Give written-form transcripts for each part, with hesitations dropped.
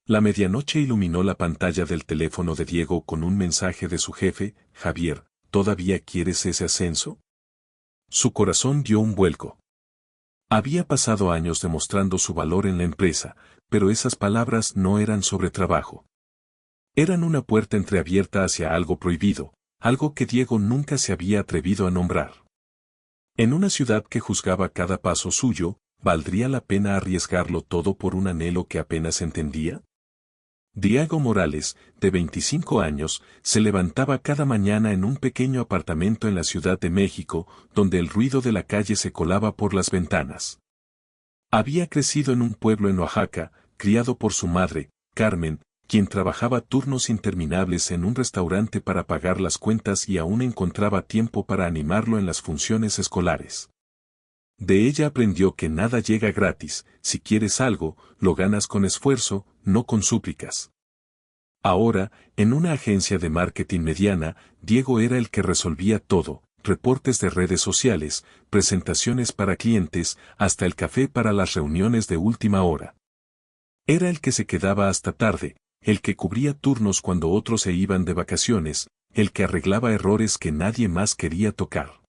La medianoche iluminó la pantalla del teléfono de Diego con un mensaje de su jefe: Javier, ¿todavía quieres ese ascenso? Su corazón dio un vuelco. Había pasado años demostrando su valor en la empresa, pero esas palabras no eran sobre trabajo. Eran una puerta entreabierta hacia algo prohibido, algo que Diego nunca se había atrevido a nombrar. En una ciudad que juzgaba cada paso suyo, ¿valdría la pena arriesgarlo todo por un anhelo que apenas entendía? Diego Morales, de 25 años, se levantaba cada mañana en un pequeño apartamento en la Ciudad de México, donde el ruido de la calle se colaba por las ventanas. Había crecido en un pueblo en Oaxaca, criado por su madre, Carmen, quien trabajaba turnos interminables en un restaurante para pagar las cuentas y aún encontraba tiempo para animarlo en las funciones escolares. De ella aprendió que nada llega gratis: si quieres algo, lo ganas con esfuerzo, no con súplicas. Ahora, en una agencia de marketing mediana, Diego era el que resolvía todo: reportes de redes sociales, presentaciones para clientes, hasta el café para las reuniones de última hora. Era el que se quedaba hasta tarde, el que cubría turnos cuando otros se iban de vacaciones, el que arreglaba errores que nadie más quería tocar.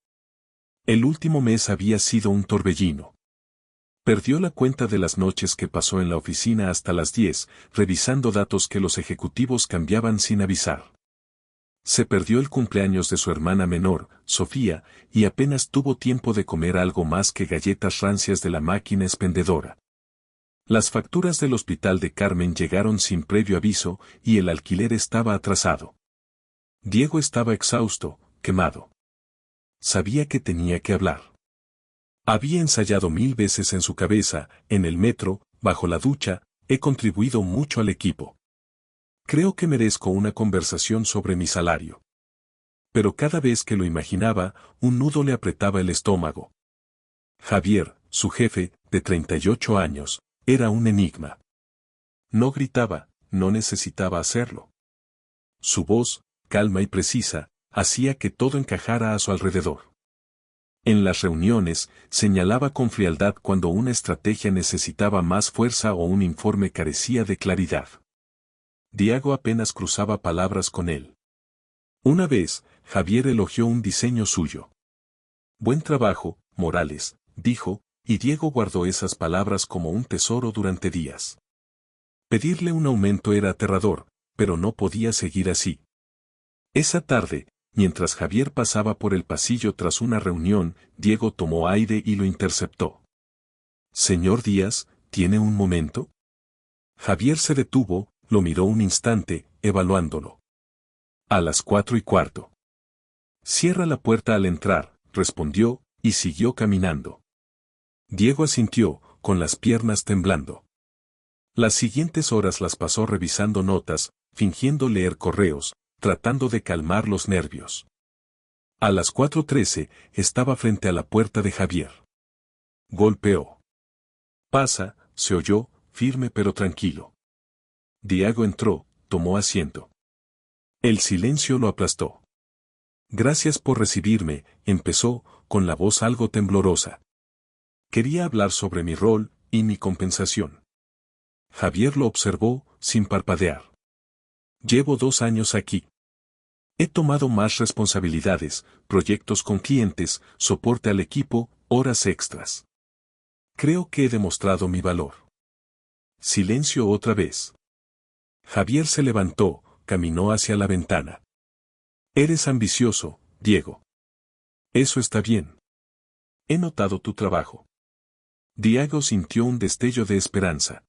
El último mes había sido un torbellino. Perdió la cuenta de las noches que pasó en la oficina hasta las 10, revisando datos que los ejecutivos cambiaban sin avisar. Se perdió el cumpleaños de su hermana menor, Sofía, y apenas tuvo tiempo de comer algo más que galletas rancias de la máquina expendedora. Las facturas del hospital de Carmen llegaron sin previo aviso y el alquiler estaba atrasado. Diego estaba exhausto, quemado. Sabía que tenía que hablar. Había ensayado 1000 veces en su cabeza, en el metro, bajo la ducha: he contribuido mucho al equipo. Creo que merezco una conversación sobre mi salario. Pero cada vez que lo imaginaba, un nudo le apretaba el estómago. Javier, su jefe, de 38 años, era un enigma. No gritaba, no necesitaba hacerlo. Su voz, calma y precisa, hacía que todo encajara a su alrededor. En las reuniones, señalaba con frialdad cuando una estrategia necesitaba más fuerza o un informe carecía de claridad. Diego apenas cruzaba palabras con él. Una vez, Javier elogió un diseño suyo. Buen trabajo, Morales, dijo, y Diego guardó esas palabras como un tesoro durante días. Pedirle un aumento era aterrador, pero no podía seguir así. Esa tarde, mientras Javier pasaba por el pasillo tras una reunión, Diego tomó aire y lo interceptó. «Señor Díaz, ¿tiene un momento?» Javier se detuvo, lo miró un instante, evaluándolo. «A las 4:15. Cierra la puerta al entrar», respondió, y siguió caminando. Diego asintió, con las piernas temblando. Las siguientes horas las pasó revisando notas, fingiendo leer correos, tratando de calmar los nervios. A las 4:13 estaba frente a la puerta de Javier. Golpeó. «Pasa», se oyó, firme pero tranquilo. Diego entró, tomó asiento. El silencio lo aplastó. «Gracias por recibirme», empezó, con la voz algo temblorosa. «Quería hablar sobre mi rol y mi compensación». Javier lo observó, sin parpadear. «Llevo 2 años aquí. He tomado más responsabilidades, proyectos con clientes, soporte al equipo, horas extras. Creo que he demostrado mi valor». Silencio otra vez. Javier se levantó, caminó hacia la ventana. «Eres ambicioso, Diego. Eso está bien. He notado tu trabajo». Diego sintió un destello de esperanza.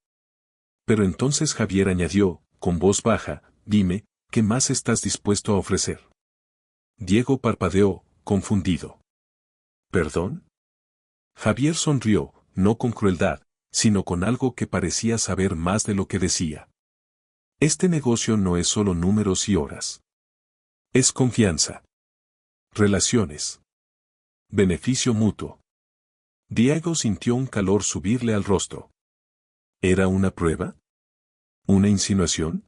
Pero entonces Javier añadió, con voz baja: «Dime, ¿qué más estás dispuesto a ofrecer?». Diego parpadeó, confundido. «¿Perdón?». Javier sonrió, no con crueldad, sino con algo que parecía saber más de lo que decía. «Este negocio no es solo números y horas. Es confianza. Relaciones. Beneficio mutuo». Diego sintió un calor subirle al rostro. ¿Era una prueba? ¿Una insinuación?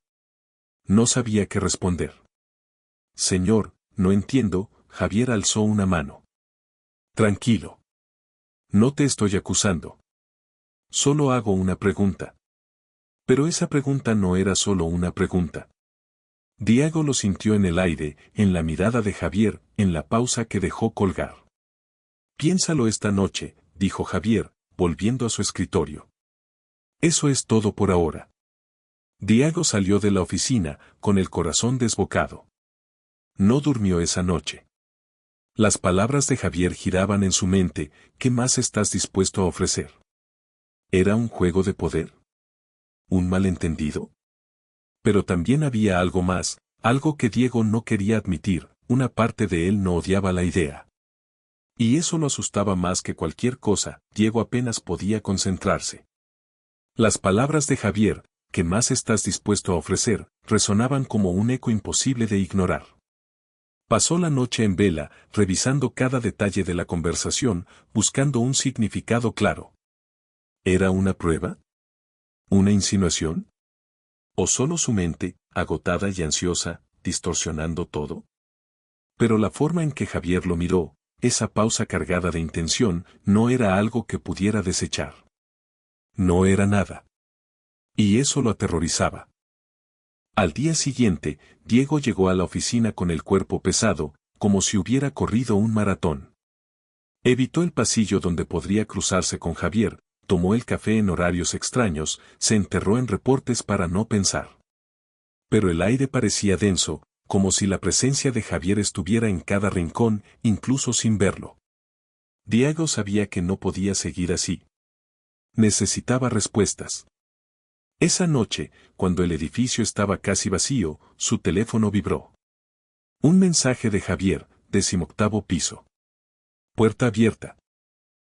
No sabía qué responder. «Señor, no entiendo», Javier alzó una mano. «Tranquilo. No te estoy acusando. Solo hago una pregunta. Pero esa pregunta no era solo una pregunta. Diego lo sintió en el aire, en la mirada de Javier, en la pausa que dejó colgar. Piénsalo esta noche, dijo Javier, volviendo a su escritorio. Eso es todo por ahora. Diego salió de la oficina, con el corazón desbocado. No durmió esa noche. Las palabras de Javier giraban en su mente. ¿Qué más estás dispuesto a ofrecer? ¿Era un juego de poder? ¿Un malentendido? Pero también había algo más, algo que Diego no quería admitir. Una parte de él no odiaba la idea. Y eso lo asustaba más que cualquier cosa. Diego apenas podía concentrarse. Las palabras de Javier, ¿qué más estás dispuesto a ofrecer?, resonaban como un eco imposible de ignorar. Pasó la noche en vela, revisando cada detalle de la conversación, buscando un significado claro. ¿Era una prueba? ¿Una insinuación? ¿O solo su mente, agotada y ansiosa, distorsionando todo? Pero la forma en que Javier lo miró, esa pausa cargada de intención, no era algo que pudiera desechar. No era nada. Y eso lo aterrorizaba. Al día siguiente, Diego llegó a la oficina con el cuerpo pesado, como si hubiera corrido un maratón. Evitó el pasillo donde podría cruzarse con Javier, tomó el café en horarios extraños, se enterró en reportes para no pensar. Pero el aire parecía denso, como si la presencia de Javier estuviera en cada rincón, incluso sin verlo. Diego sabía que no podía seguir así. Necesitaba respuestas. Esa noche, cuando el edificio estaba casi vacío, su teléfono vibró. Un mensaje de Javier, 18º piso. Puerta abierta.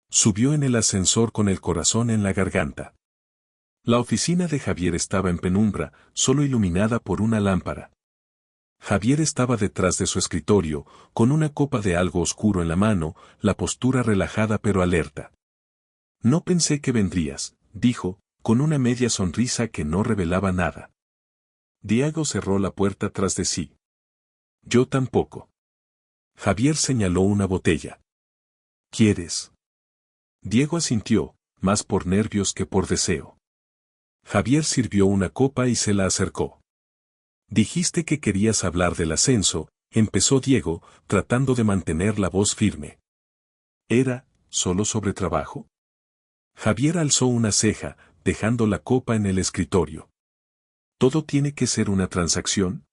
Subió en el ascensor con el corazón en la garganta. La oficina de Javier estaba en penumbra, solo iluminada por una lámpara. Javier estaba detrás de su escritorio, con una copa de algo oscuro en la mano, la postura relajada pero alerta. No pensé que vendrías, dijo, con una media sonrisa que no revelaba nada. Diego cerró la puerta tras de sí. Yo tampoco. Javier señaló una botella. ¿Quieres? Diego asintió, más por nervios que por deseo. Javier sirvió una copa y se la acercó. Dijiste que querías hablar del ascenso, empezó Diego, tratando de mantener la voz firme. ¿Era solo sobre trabajo? Javier alzó una ceja, dejando la copa en el escritorio. ¿Todo tiene que ser una transacción?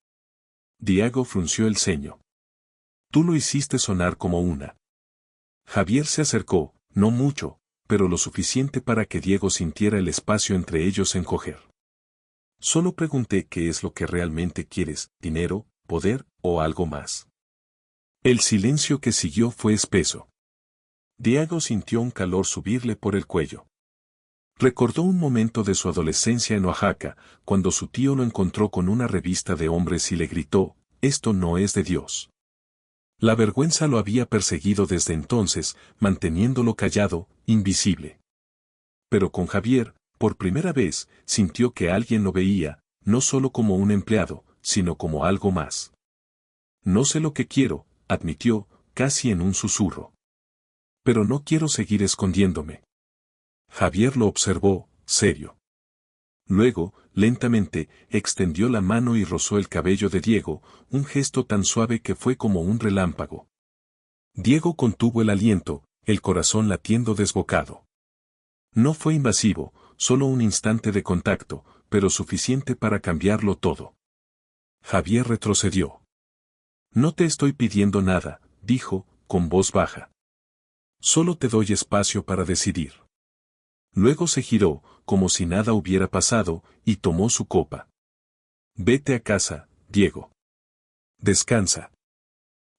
Diego frunció el ceño. Tú lo hiciste sonar como una. Javier se acercó, no mucho, pero lo suficiente para que Diego sintiera el espacio entre ellos encoger. Solo pregunté qué es lo que realmente quieres, dinero, poder, o algo más. El silencio que siguió fue espeso. Diego sintió un calor subirle por el cuello. Recordó un momento de su adolescencia en Oaxaca, cuando su tío lo encontró con una revista de hombres y le gritó, «Esto no es de Dios». La vergüenza lo había perseguido desde entonces, manteniéndolo callado, invisible. Pero con Javier, por primera vez, sintió que alguien lo veía, no solo como un empleado, sino como algo más. No sé lo que quiero, admitió, casi en un susurro. Pero no quiero seguir escondiéndome. Javier lo observó, serio. Luego, lentamente, extendió la mano y rozó el cabello de Diego, un gesto tan suave que fue como un relámpago. Diego contuvo el aliento, el corazón latiendo desbocado. No fue invasivo, solo un instante de contacto, pero suficiente para cambiarlo todo. Javier retrocedió. No te estoy pidiendo nada, dijo, con voz baja. Solo te doy espacio para decidir. Luego se giró, como si nada hubiera pasado, y tomó su copa. Vete a casa, Diego. Descansa.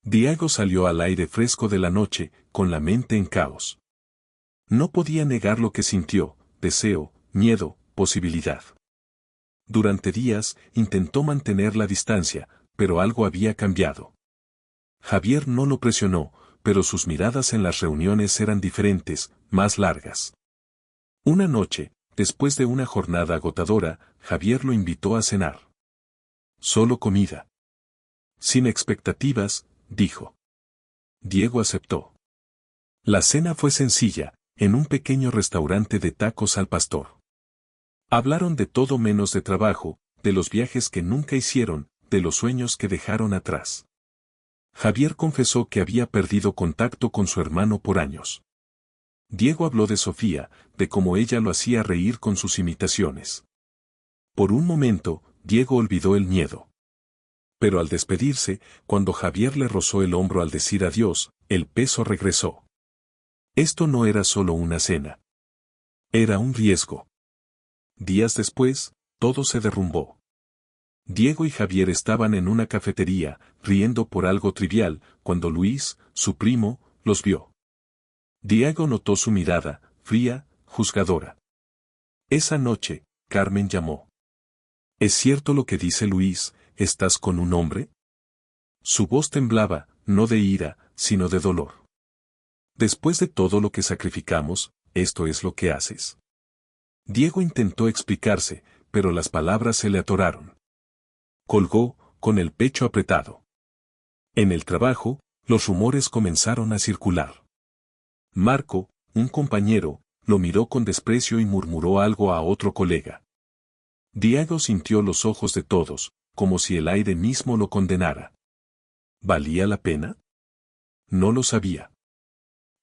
Diego salió al aire fresco de la noche, con la mente en caos. No podía negar lo que sintió, deseo, miedo, posibilidad. Durante días, intentó mantener la distancia, pero algo había cambiado. Javier no lo presionó, pero sus miradas en las reuniones eran diferentes, más largas. Una noche, después de una jornada agotadora, Javier lo invitó a cenar. Solo comida. Sin expectativas, dijo. Diego aceptó. La cena fue sencilla, en un pequeño restaurante de tacos al pastor. Hablaron de todo menos de trabajo, de los viajes que nunca hicieron, de los sueños que dejaron atrás. Javier confesó que había perdido contacto con su hermano por años. Diego habló de Sofía, de cómo ella lo hacía reír con sus imitaciones. Por un momento, Diego olvidó el miedo. Pero al despedirse, cuando Javier le rozó el hombro al decir adiós, el peso regresó. Esto no era solo una cena. Era un riesgo. Días después, todo se derrumbó. Diego y Javier estaban en una cafetería, riendo por algo trivial, cuando Luis, su primo, los vio. Diego notó su mirada, fría, juzgadora. Esa noche, Carmen llamó. ¿Es cierto lo que dice Luis, estás con un hombre? Su voz temblaba, no de ira, sino de dolor. Después de todo lo que sacrificamos, ¿esto es lo que haces? Diego intentó explicarse, pero las palabras se le atoraron. Colgó, con el pecho apretado. En el trabajo, los rumores comenzaron a circular. Marco, un compañero, lo miró con desprecio y murmuró algo a otro colega. Diego sintió los ojos de todos, como si el aire mismo lo condenara. ¿Valía la pena? No lo sabía.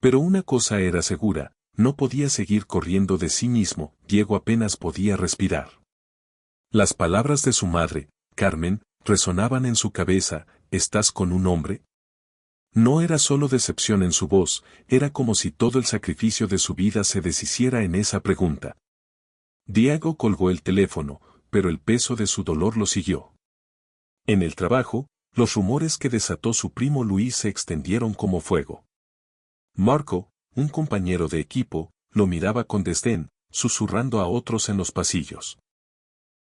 Pero una cosa era segura, no podía seguir corriendo de sí mismo, Diego apenas podía respirar. Las palabras de su madre, Carmen, resonaban en su cabeza, ¿estás con un hombre? No era solo decepción en su voz, era como si todo el sacrificio de su vida se deshiciera en esa pregunta. Diego colgó el teléfono, pero el peso de su dolor lo siguió. En el trabajo, los rumores que desató su primo Luis se extendieron como fuego. Marco, un compañero de equipo, lo miraba con desdén, susurrando a otros en los pasillos.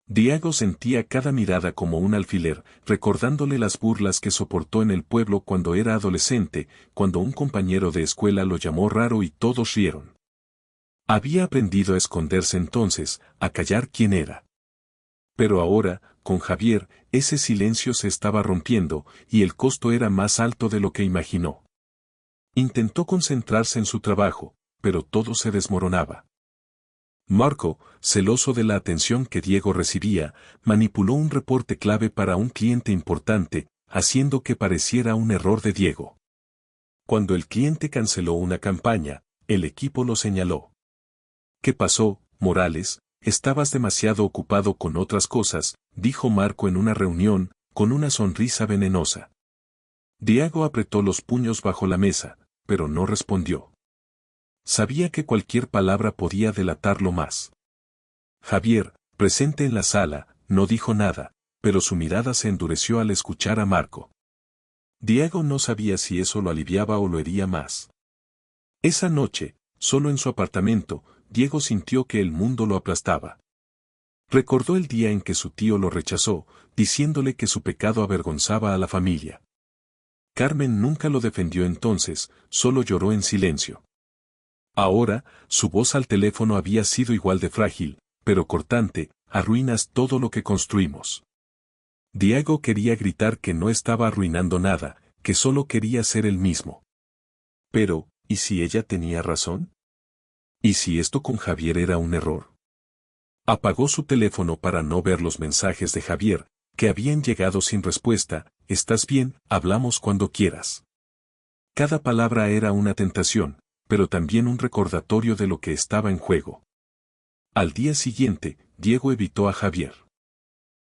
Diego sentía cada mirada como un alfiler, recordándole las burlas que soportó en el pueblo cuando era adolescente, cuando un compañero de escuela lo llamó raro y todos rieron. Había aprendido a esconderse entonces, a callar quién era. Pero ahora, con Javier, ese silencio se estaba rompiendo, y el costo era más alto de lo que imaginó. Intentó concentrarse en su trabajo, pero todo se desmoronaba. Marco, celoso de la atención que Diego recibía, manipuló un reporte clave para un cliente importante, haciendo que pareciera un error de Diego. Cuando el cliente canceló una campaña, el equipo lo señaló. ¿Qué pasó, Morales? Estabas demasiado ocupado con otras cosas, dijo Marco en una reunión, con una sonrisa venenosa. Diego apretó los puños bajo la mesa, pero no respondió. Sabía que cualquier palabra podía delatarlo más. Javier, presente en la sala, no dijo nada, pero su mirada se endureció al escuchar a Marco. Diego no sabía si eso lo aliviaba o lo hería más. Esa noche, solo en su apartamento, Diego sintió que el mundo lo aplastaba. Recordó el día en que su tío lo rechazó, diciéndole que su pecado avergonzaba a la familia. Carmen nunca lo defendió entonces, solo lloró en silencio. Ahora, su voz al teléfono había sido igual de frágil, pero cortante, arruinas todo lo que construimos. Diego quería gritar que no estaba arruinando nada, que solo quería ser el mismo. Pero, ¿y si ella tenía razón? ¿Y si esto con Javier era un error? Apagó su teléfono para no ver los mensajes de Javier, que habían llegado sin respuesta. ¿Estás bien? Hablamos cuando quieras. Cada palabra era una tentación, pero también un recordatorio de lo que estaba en juego. Al día siguiente, Diego evitó a Javier.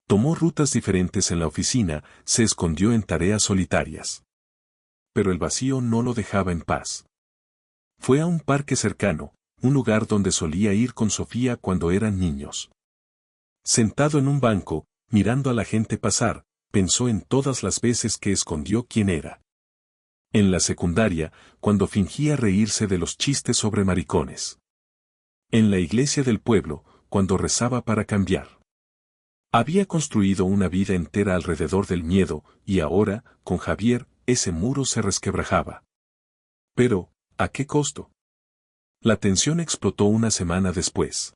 Tomó rutas diferentes en la oficina, se escondió en tareas solitarias. Pero el vacío no lo dejaba en paz. Fue a un parque cercano, un lugar donde solía ir con Sofía cuando eran niños. Sentado en un banco, mirando a la gente pasar, pensó en todas las veces que escondió quién era. En la secundaria, cuando fingía reírse de los chistes sobre maricones. En la iglesia del pueblo, cuando rezaba para cambiar. Había construido una vida entera alrededor del miedo, y ahora, con Javier, ese muro se resquebrajaba. Pero, ¿a qué costo? La tensión explotó una semana después.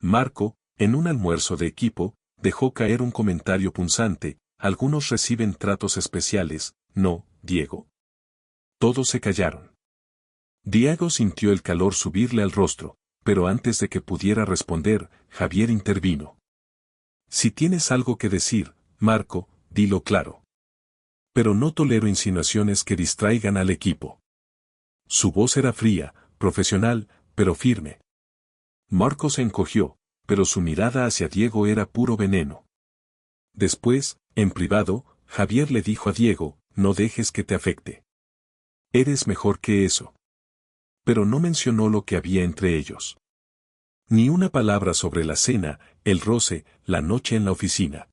Marco, en un almuerzo de equipo, dejó caer un comentario punzante: algunos reciben tratos especiales, ¿no, Diego? Todos se callaron. Diego sintió el calor subirle al rostro, pero antes de que pudiera responder, Javier intervino. Si tienes algo que decir, Marco, dilo claro. Pero no tolero insinuaciones que distraigan al equipo. Su voz era fría, profesional, pero firme. Marco se encogió, pero su mirada hacia Diego era puro veneno. Después, en privado, Javier le dijo a Diego, no dejes que te afecte. Eres mejor que eso. Pero no mencionó lo que había entre ellos. Ni una palabra sobre la cena, el roce, la noche en la oficina.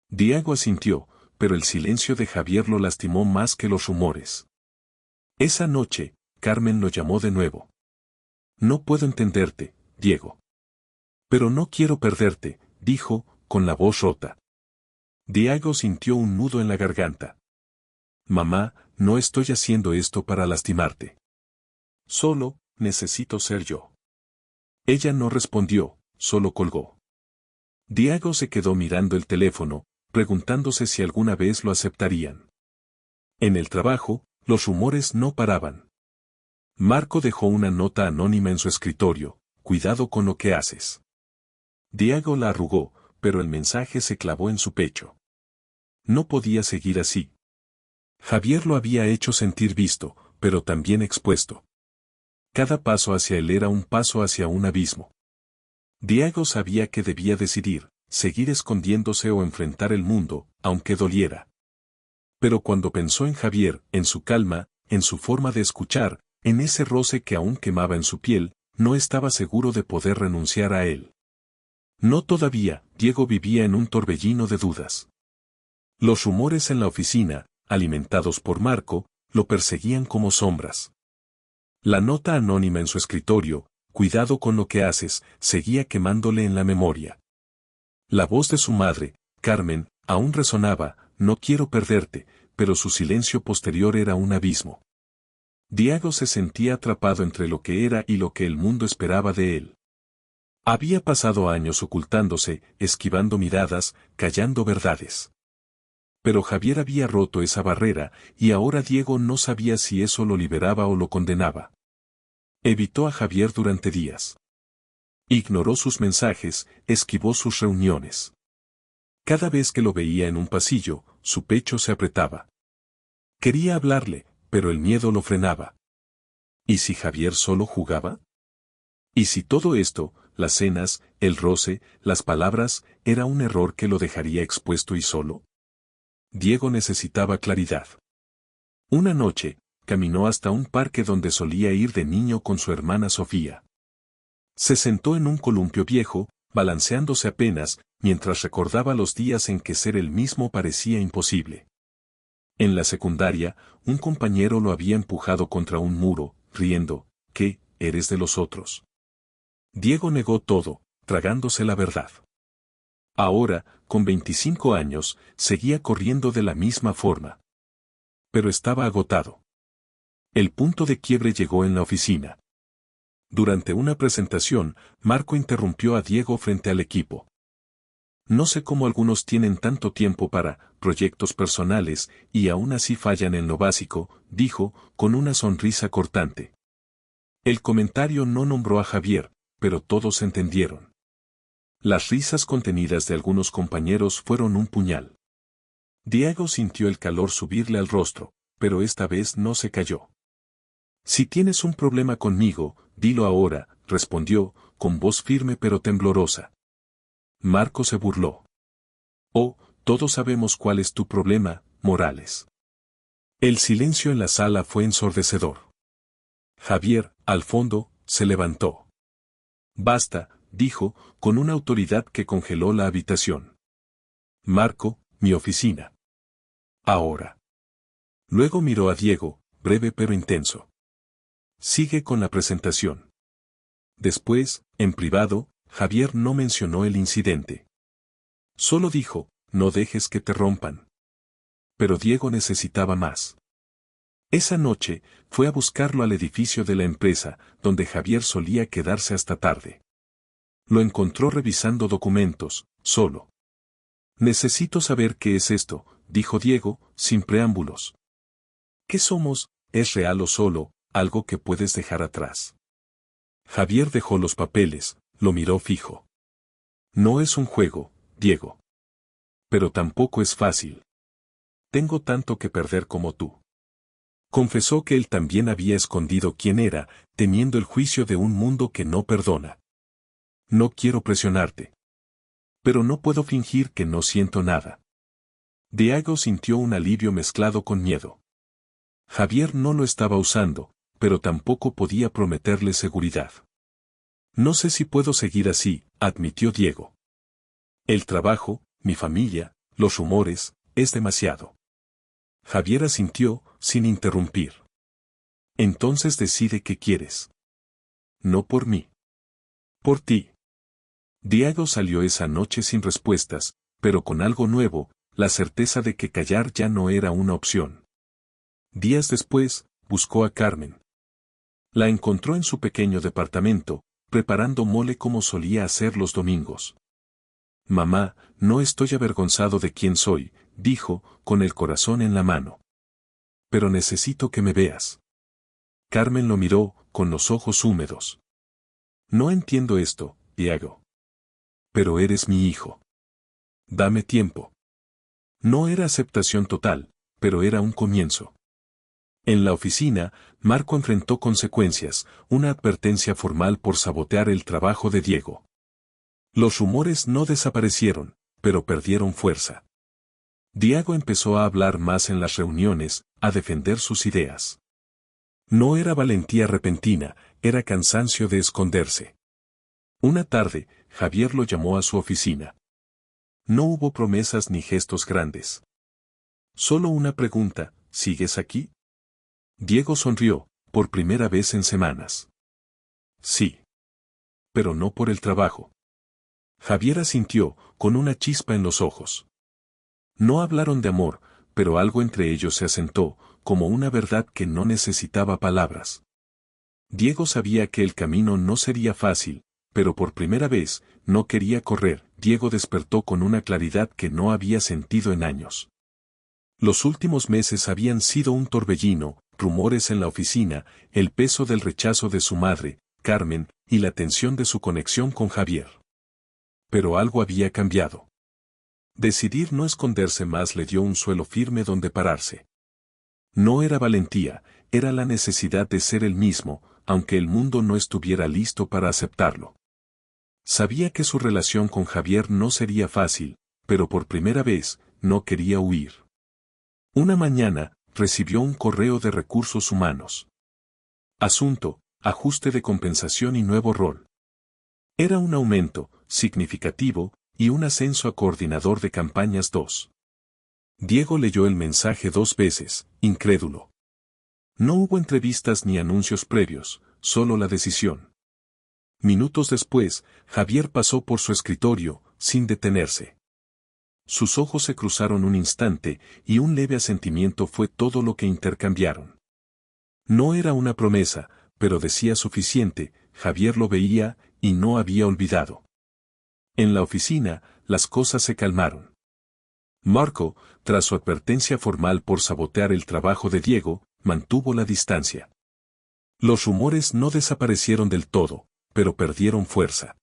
Diego asintió, pero el silencio de Javier lo lastimó más que los rumores. Esa noche, Carmen lo llamó de nuevo. No puedo entenderte, Diego. Pero no quiero perderte, dijo, con la voz rota. Diego sintió un nudo en la garganta. Mamá, no estoy haciendo esto para lastimarte. Solo, necesito ser yo. Ella no respondió, solo colgó. Diego se quedó mirando el teléfono, preguntándose si alguna vez lo aceptarían. En el trabajo, los rumores no paraban. Marco dejó una nota anónima en su escritorio, cuidado con lo que haces. Diego la arrugó, pero el mensaje se clavó en su pecho. No podía seguir así. Javier lo había hecho sentir visto, pero también expuesto. Cada paso hacia él era un paso hacia un abismo. Diego sabía que debía decidir, seguir escondiéndose o enfrentar el mundo, aunque doliera. Pero cuando pensó en Javier, en su calma, en su forma de escuchar, en ese roce que aún quemaba en su piel, no estaba seguro de poder renunciar a él. No todavía, Diego vivía en un torbellino de dudas. Los rumores en la oficina, alimentados por Marco, lo perseguían como sombras. La nota anónima en su escritorio, cuidado con lo que haces, seguía quemándole en la memoria. La voz de su madre, Carmen, aún resonaba, no quiero perderte, pero su silencio posterior era un abismo. Diego se sentía atrapado entre lo que era y lo que el mundo esperaba de él. Había pasado años ocultándose, esquivando miradas, callando verdades. Pero Javier había roto esa barrera, y ahora Diego no sabía si eso lo liberaba o lo condenaba. Evitó a Javier durante días. Ignoró sus mensajes, esquivó sus reuniones. Cada vez que lo veía en un pasillo, su pecho se apretaba. Quería hablarle, pero el miedo lo frenaba. ¿Y si Javier solo jugaba? ¿Y si todo esto, las cenas, el roce, las palabras, era un error que lo dejaría expuesto y solo? Diego necesitaba claridad. Una noche, caminó hasta un parque donde solía ir de niño con su hermana Sofía. Se sentó en un columpio viejo, balanceándose apenas, mientras recordaba los días en que ser el mismo parecía imposible. En la secundaria, un compañero lo había empujado contra un muro, riendo, ¿qué, eres de los otros? Diego negó todo, tragándose la verdad. Ahora, con 25 años, seguía corriendo de la misma forma. Pero estaba agotado. El punto de quiebre llegó en la oficina. Durante una presentación, Marco interrumpió a Diego frente al equipo. No sé cómo algunos tienen tanto tiempo para proyectos personales y aún así fallan en lo básico, dijo, con una sonrisa cortante. El comentario no nombró a Javier, pero todos entendieron. Las risas contenidas de algunos compañeros fueron un puñal. Diego sintió el calor subirle al rostro, pero esta vez no se cayó. Si tienes un problema conmigo, dilo ahora, respondió, con voz firme pero temblorosa. Marco se burló. Oh, todos sabemos cuál es tu problema, Morales. El silencio en la sala fue ensordecedor. Javier, al fondo, se levantó. Basta, dijo, con una autoridad que congeló la habitación. Marco, mi oficina. Ahora. Luego miró a Diego, breve pero intenso. Sigue con la presentación. Después, en privado, Javier no mencionó el incidente. Solo dijo, no dejes que te rompan. Pero Diego necesitaba más. Esa noche, fue a buscarlo al edificio de la empresa, donde Javier solía quedarse hasta tarde. Lo encontró revisando documentos, solo. Necesito saber qué es esto, dijo Diego, sin preámbulos. ¿Qué somos? ¿Es real o solo, algo que puedes dejar atrás? Javier dejó los papeles, lo miró fijo. No es un juego, Diego. Pero tampoco es fácil. Tengo tanto que perder como tú. Confesó que él también había escondido quién era, temiendo el juicio de un mundo que no perdona. No quiero presionarte. Pero no puedo fingir que no siento nada. Diego sintió un alivio mezclado con miedo. Javier no lo estaba usando, pero tampoco podía prometerle seguridad. No sé si puedo seguir así, admitió Diego. El trabajo, mi familia, los rumores, es demasiado. Javier asintió, sin interrumpir. Entonces decide qué quieres. No por mí. Por ti. Diego salió esa noche sin respuestas, pero con algo nuevo, la certeza de que callar ya no era una opción. Días después, buscó a Carmen. La encontró en su pequeño departamento, preparando mole como solía hacer los domingos. Mamá, no estoy avergonzado de quién soy, dijo, con el corazón en la mano. Pero necesito que me veas. Carmen lo miró, con los ojos húmedos. No entiendo esto, Diego. Pero eres mi hijo. Dame tiempo. No era aceptación total, pero era un comienzo. En la oficina, Marco enfrentó consecuencias, una advertencia formal por sabotear el trabajo de Diego. Los rumores no desaparecieron, pero perdieron fuerza. Diego empezó a hablar más en las reuniones, a defender sus ideas. No era valentía repentina, era cansancio de esconderse. Una tarde, Javier lo llamó a su oficina. No hubo promesas ni gestos grandes. Solo una pregunta, ¿sigues aquí? Diego sonrió, por primera vez en semanas. Sí. Pero no por el trabajo. Javier asintió, con una chispa en los ojos. No hablaron de amor, pero algo entre ellos se asentó, como una verdad que no necesitaba palabras. Diego sabía que el camino no sería fácil, pero por primera vez, no quería correr. Diego despertó con una claridad que no había sentido en años. Los últimos meses habían sido un torbellino, rumores en la oficina, el peso del rechazo de su madre, Carmen, y la tensión de su conexión con Javier. Pero algo había cambiado. Decidir no esconderse más le dio un suelo firme donde pararse. No era valentía, era la necesidad de ser el mismo, aunque el mundo no estuviera listo para aceptarlo. Sabía que su relación con Javier no sería fácil, pero por primera vez, no quería huir. Una mañana, recibió un correo de recursos humanos. Asunto, ajuste de compensación y nuevo rol. Era un aumento, significativo, y un ascenso a coordinador de campañas 2. Diego leyó el mensaje 2 veces, incrédulo. No hubo entrevistas ni anuncios previos, solo la decisión. Minutos después, Javier pasó por su escritorio, sin detenerse. Sus ojos se cruzaron un instante, y un leve asentimiento fue todo lo que intercambiaron. No era una promesa, pero decía suficiente, Javier lo veía, y no había olvidado. En la oficina, las cosas se calmaron. Marco, tras su advertencia formal por sabotear el trabajo de Diego, mantuvo la distancia. Los rumores no desaparecieron del todo, pero perdieron fuerza.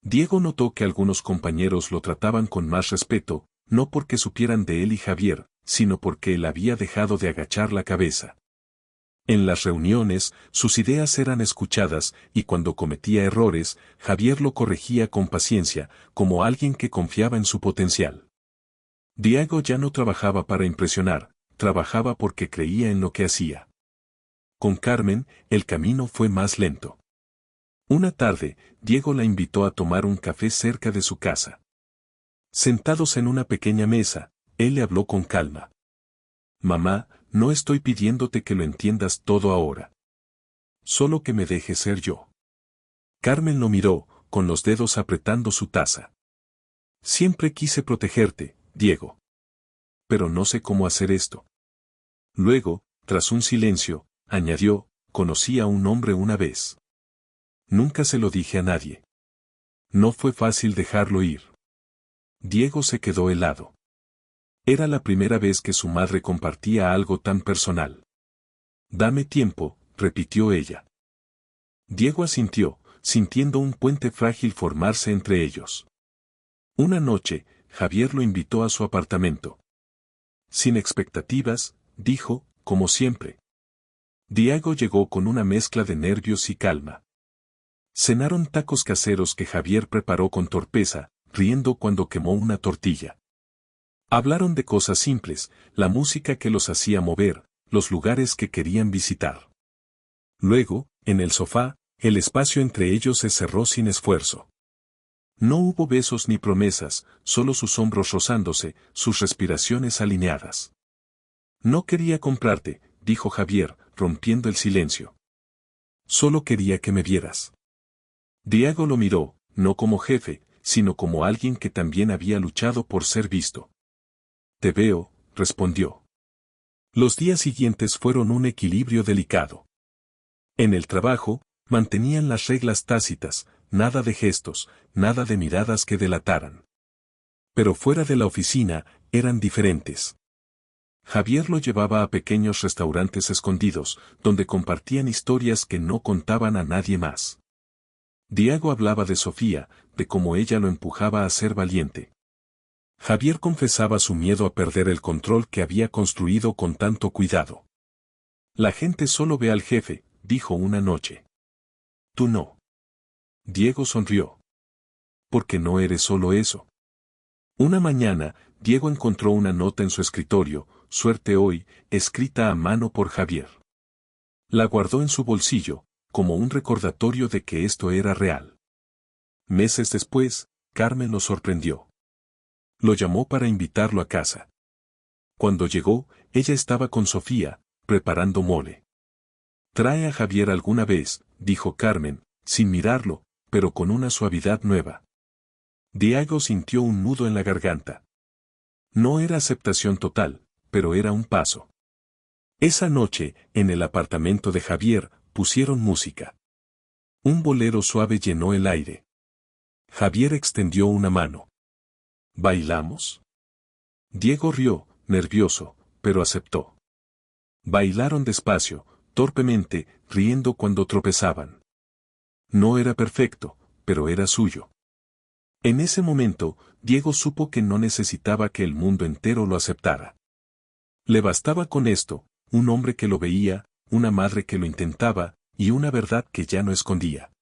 Diego notó que algunos compañeros lo trataban con más respeto, no porque supieran de él y Javier, sino porque él había dejado de agachar la cabeza. En las reuniones, sus ideas eran escuchadas, y cuando cometía errores, Javier lo corregía con paciencia, como alguien que confiaba en su potencial. Diego ya no trabajaba para impresionar, trabajaba porque creía en lo que hacía. Con Carmen, el camino fue más lento. Una tarde, Diego la invitó a tomar un café cerca de su casa. Sentados en una pequeña mesa, él le habló con calma. Mamá, no estoy pidiéndote que lo entiendas todo ahora. Solo que me dejes ser yo. Carmen lo miró, con los dedos apretando su taza. Siempre quise protegerte, Diego. Pero no sé cómo hacer esto. Luego, tras un silencio, añadió, conocí a un hombre una vez. Nunca se lo dije a nadie. No fue fácil dejarlo ir. Diego se quedó helado. Era la primera vez que su madre compartía algo tan personal. Dame tiempo, repitió ella. Diego asintió, sintiendo un puente frágil formarse entre ellos. Una noche, Javier lo invitó a su apartamento. Sin expectativas, dijo, como siempre. Diego llegó con una mezcla de nervios y calma. Cenaron tacos caseros que Javier preparó con torpeza, riendo cuando quemó una tortilla. Hablaron de cosas simples, la música que los hacía mover, los lugares que querían visitar. Luego, en el sofá, el espacio entre ellos se cerró sin esfuerzo. No hubo besos ni promesas, solo sus hombros rozándose, sus respiraciones alineadas. No quería comprarte, dijo Javier, rompiendo el silencio. Solo quería que me vieras. Diego lo miró, no como jefe, sino como alguien que también había luchado por ser visto. Te veo, respondió. Los días siguientes fueron un equilibrio delicado. En el trabajo, mantenían las reglas tácitas, nada de gestos, nada de miradas que delataran. Pero fuera de la oficina, eran diferentes. Javier lo llevaba a pequeños restaurantes escondidos, donde compartían historias que no contaban a nadie más. Diego hablaba de Sofía, de cómo ella lo empujaba a ser valiente. Javier confesaba su miedo a perder el control que había construido con tanto cuidado. La gente solo ve al jefe, dijo una noche. Tú no. Diego sonrió. Porque no eres solo eso. Una mañana, Diego encontró una nota en su escritorio, suerte hoy, escrita a mano por Javier. La guardó en su bolsillo, como un recordatorio de que esto era real. Meses después, Carmen lo sorprendió. Lo llamó para invitarlo a casa. Cuando llegó, ella estaba con Sofía, preparando mole. Trae a Javier alguna vez, dijo Carmen, sin mirarlo, pero con una suavidad nueva. Diego sintió un nudo en la garganta. No era aceptación total, pero era un paso. Esa noche, en el apartamento de Javier, pusieron música. Un bolero suave llenó el aire. Javier extendió una mano. ¿Bailamos? Diego rió, nervioso, pero aceptó. Bailaron despacio, torpemente, riendo cuando tropezaban. No era perfecto, pero era suyo. En ese momento, Diego supo que no necesitaba que el mundo entero lo aceptara. Le bastaba con esto, un hombre que lo veía, una madre que lo intentaba, y una verdad que ya no escondía.